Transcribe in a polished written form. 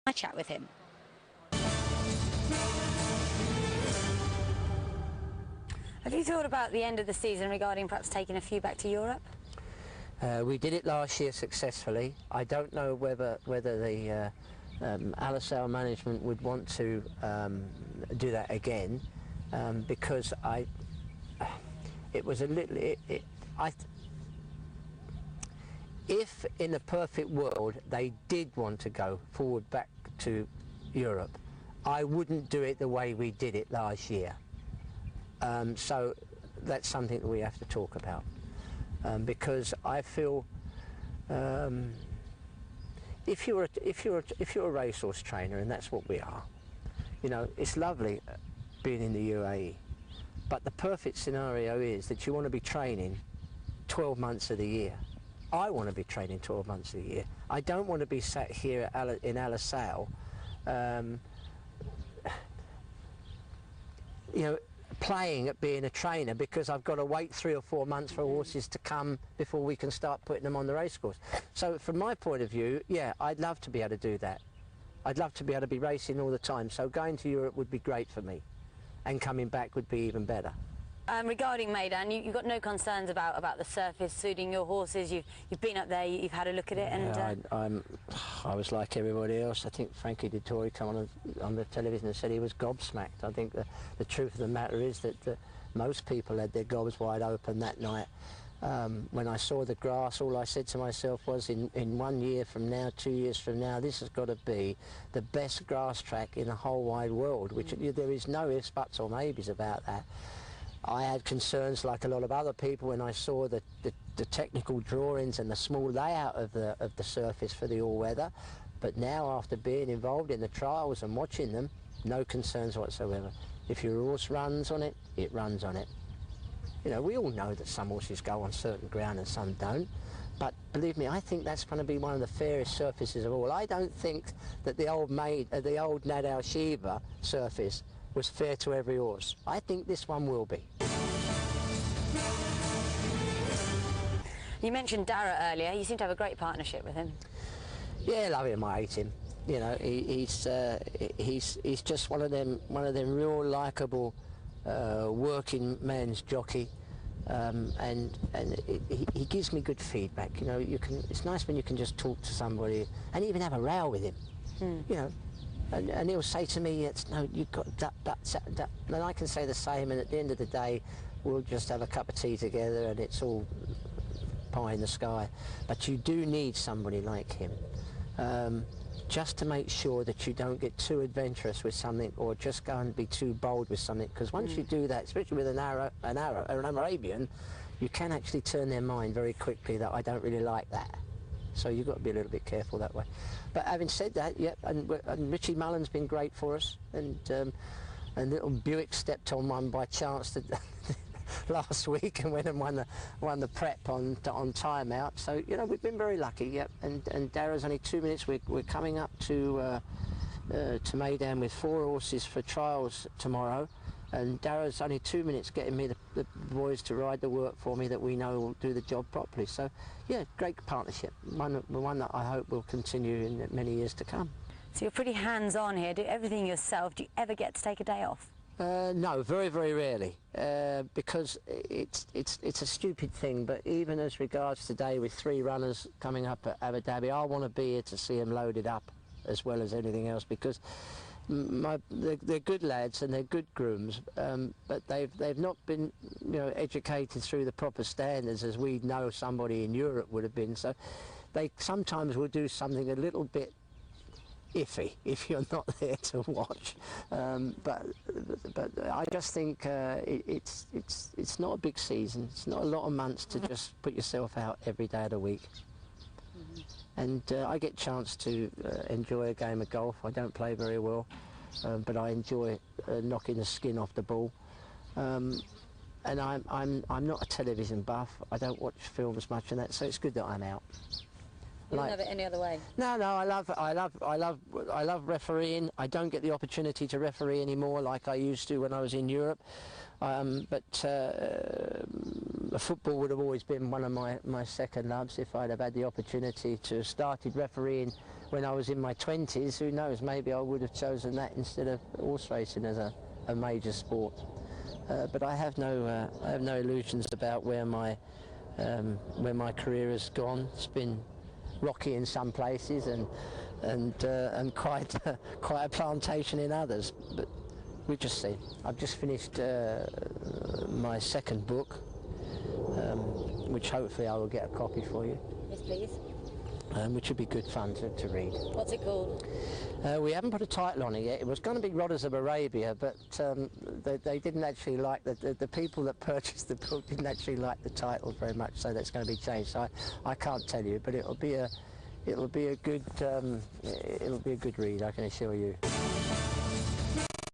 I chat with him. Have you thought about the end of the season regarding perhaps taking a few back to Europe? We did it last year successfully. I don't know whether the Alisal management would want to do that again, because it was a little. If in a perfect world they did want to go forward back to Europe, I wouldn't do it the way we did it last year. So that's something that we have to talk about, because I feel if you're a racehorse trainer, and that's what we are, you know, it's lovely being in the UAE, but the perfect scenario is that you want to be training 12 months of the year. I want to be training 12 months of the year. I don't want to be sat here in Alisal, you know, playing at being a trainer because I've got to wait 3 or 4 months for horses to come before we can start putting them on the racecourse. So from my point of view, yeah, I'd love to be able to do that. I'd love to be able to be racing all the time. So going to Europe would be great for me, and coming back would be even better. Regarding Meydan, you've got no concerns about the surface suiting your horses. You've been up there, you've had a look at it, and yeah, I was like everybody else. I think Frankie Dettori come on the television and said he was gobsmacked. I think the truth of the matter is that most people had their gobs wide open that night. When I saw the grass, all I said to myself was, in 1 year from now, 2 years from now, this has got to be the best grass track in the whole wide world, which there is no ifs, buts or maybes about that. I had concerns, like a lot of other people, when I saw the technical drawings and the small layout of the surface for the all-weather. But now, after being involved in the trials and watching them, no concerns whatsoever. If your horse runs on it, it runs on it. You know, we all know that some horses go on certain ground and some don't. But believe me, I think that's going to be one of the fairest surfaces of all. I don't think that the old Nad Al Shiva surface was fair to every horse. I think this one will be. You mentioned Dara earlier. You seem to have a great partnership with him. Yeah, I love him. I hate him. You know, he's just one of them real likeable working man's jockey, and he gives me good feedback. You know, it's nice when you can just talk to somebody and even have a row with him. You know. And he'll say to me, no, you've got that, and I can say the same, and at the end of the day, we'll just have a cup of tea together and it's all pie in the sky. But you do need somebody like him, just to make sure that you don't get too adventurous with something or just go and be too bold with something, because once you do that, especially with an Arabian, you can actually turn their mind very quickly that I don't really like that. So you've got to be a little bit careful that way. But having said that, yeah, and Richie Mullen's been great for us, and little Buick stepped on one by chance last week and went and won the prep on timeout. So you know, we've been very lucky. Yep, and Dara's only 2 minutes. We're coming up to Meydan with 4 horses for trials tomorrow. And Dara's only 2 minutes getting me the boys to ride the work for me that we know will do the job properly. So, yeah, great partnership. One that I hope will continue in many years to come. So you're pretty hands-on here, do everything yourself. Do you ever get to take a day off? No, very, very rarely, because it's a stupid thing. But even as regards today, with 3 runners coming up at Abu Dhabi, I want to be here to see them loaded up as well as anything else, because they're good lads and they're good grooms, but they've not been, you know, educated through the proper standards as we know somebody in Europe would have been. So they sometimes will do something a little bit iffy if you're not there to watch. But I just think it's not a big season. It's not a lot of months to just put yourself out every day of the week. And I get a chance to enjoy a game of golf. I don't play very well, but I enjoy knocking the skin off the ball. And I'm not a television buff. I don't watch films much and that, so it's good that I'm out. You wouldn't have it any other way? No, I love refereeing. I don't get the opportunity to referee anymore like I used to when I was in Europe. Football would have always been one of my second loves. If I'd have had the opportunity to have started refereeing when I was in my 20s, who knows, maybe I would have chosen that instead of horse racing as a major sport. But I have no illusions about where my career has gone. It's been rocky in some places and quite a plantation in others. But we just see. I've just finished my second book, which hopefully I will get a copy for you. Yes, please. Which would be good fun to read. What's it called? We haven't put a title on it yet. It was going to be Rodders of Arabia, but they didn't actually like the people that purchased the book didn't actually like the title very much, so that's going to be changed. So I can't tell you, but it'll be a good read, I can assure you.